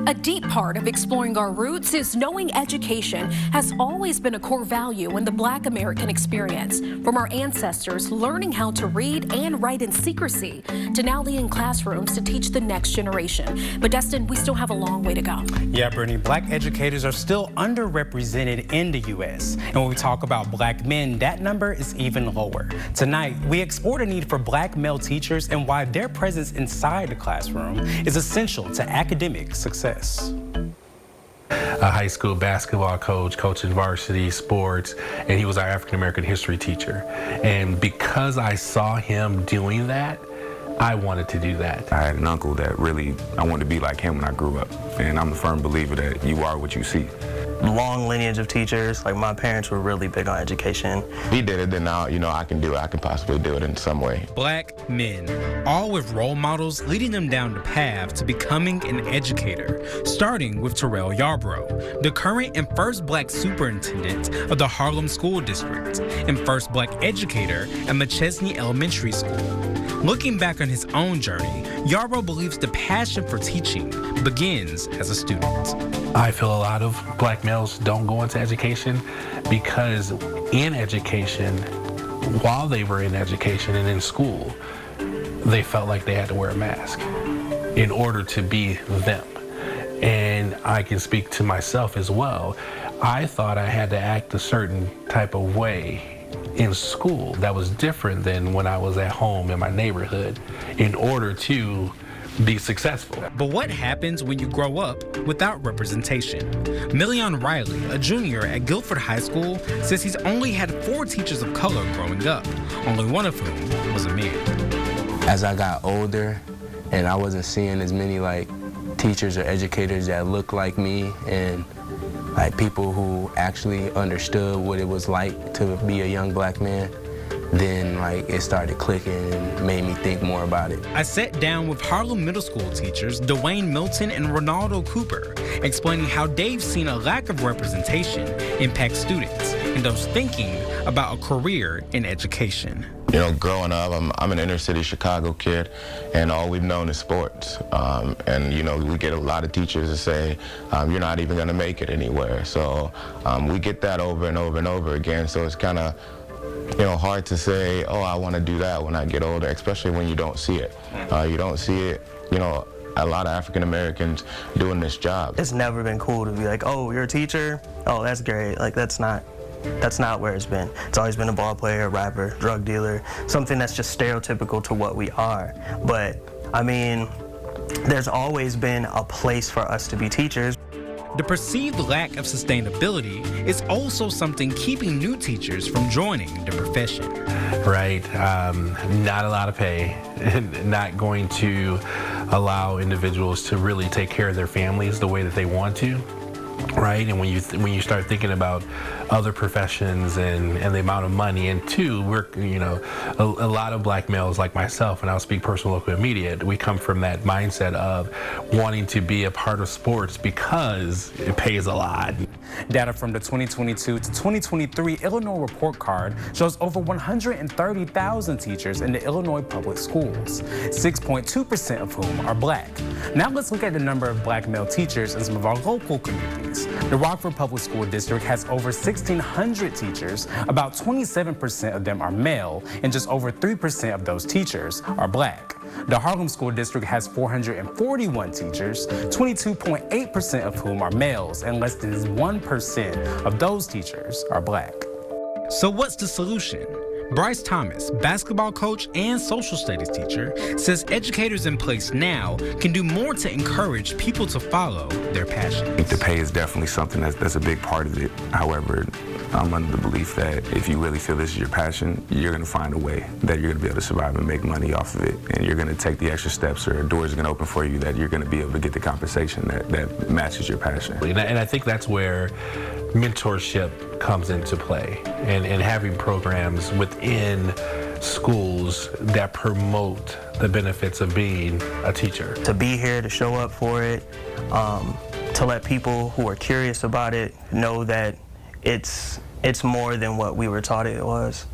A deep part of exploring our roots is knowing education has always been a core value in the Black American experience. From our ancestors learning how to read and write in secrecy to now leading classrooms to teach the next generation. But Destin, we still have a long way to go. Yeah, Brittany, Black educators are still underrepresented in the U.S. And when we talk about Black men, that number is even lower. Tonight, we explore the need for Black male teachers and why their presence inside the classroom is essential to academic success. A high school basketball coach, coaching varsity sports, and he was our African American history teacher. And because I saw him doing that, I wanted to do that. I had an uncle that really, I wanted to be like him when I grew up. And I'm a firm believer that you are what you see. Long lineage of teachers, like my parents were really big on education. He did it, then now, I can do it. I can possibly do it in some way. Black men, all with role models leading them down the path to becoming an educator, starting with Terrell Yarbrough, the current and first Black superintendent of the Harlem School District and first Black educator at McChesney Elementary School. Looking back on his own journey, Yarbrough believes the passion for teaching begins as a student. I feel a lot of Black males don't go into education because in education, while they were in education and in school, they felt like they had to wear a mask in order to be them. And I can speak to myself as well. I thought I had to act a certain type of way in school that was different than when I was at home in my neighborhood in order to be successful. But what happens when you grow up without representation? Million Riley, a junior at Guilford High School, says he's only had 4 teachers of color growing up, only one of whom was a man. As I got older and I wasn't seeing as many teachers or educators that looked like me and people who actually understood what it was like to be a young Black man, then it started clicking and made me think more about it. I sat down with Harlem Middle School teachers Dwayne Milton and Ronaldo Cooper, explaining how they've seen a lack of representation impact students and those thinking about a career in education. Growing up, I'm an inner city Chicago kid, and all we've known is sports. We get a lot of teachers that say, you're not even gonna make it anywhere. So we get that over and over and over again. So it's kind of, hard to say, oh, I want to do that when I get older, especially when you don't see it. You don't see it, a lot of African Americans doing this job. It's never been cool to be like, oh, you're a teacher? Oh, that's great. That's not where it's been. It's always been a ball player, a rapper, drug dealer, something that's just stereotypical to what we are. But, there's always been a place for us to be teachers. The perceived lack of sustainability is also something keeping new teachers from joining the profession. Right, not a lot of pay, not going to allow individuals to really take care of their families the way that they want to. Right, and when you start thinking about other professions and the amount of money, and two, we're a lot of Black males like myself, and I'll speak personal, local, immediate. We come from that mindset of wanting to be a part of sports because it pays a lot. Data from the 2022 to 2023 Illinois report card shows over 130,000 teachers in the Illinois public schools, 6.2% of whom are Black. Now let's look at the number of Black male teachers in some of our local communities. The Rockford Public School District has over 1,600 teachers. About 27% of them are male, and just over 3% of those teachers are Black. The Harlem School District has 441 teachers, 22.8% of whom are males, and less than 1% of those teachers are Black. So what's the solution? Bryce Thomas, basketball coach and social studies teacher, says educators in place now can do more to encourage people to follow their passions. The pay is definitely something that's a big part of it. However, I'm under the belief that if you really feel this is your passion, you're going to find a way that you're going to be able to survive and make money off of it. And you're going to take the extra steps, or doors are going to open for you that you're going to be able to get the compensation that matches your passion. And I think that's where mentorship comes into play, and having programs within schools that promote the benefits of being a teacher. To be here, to show up for it, to let people who are curious about it know that it's more than what we were taught it was.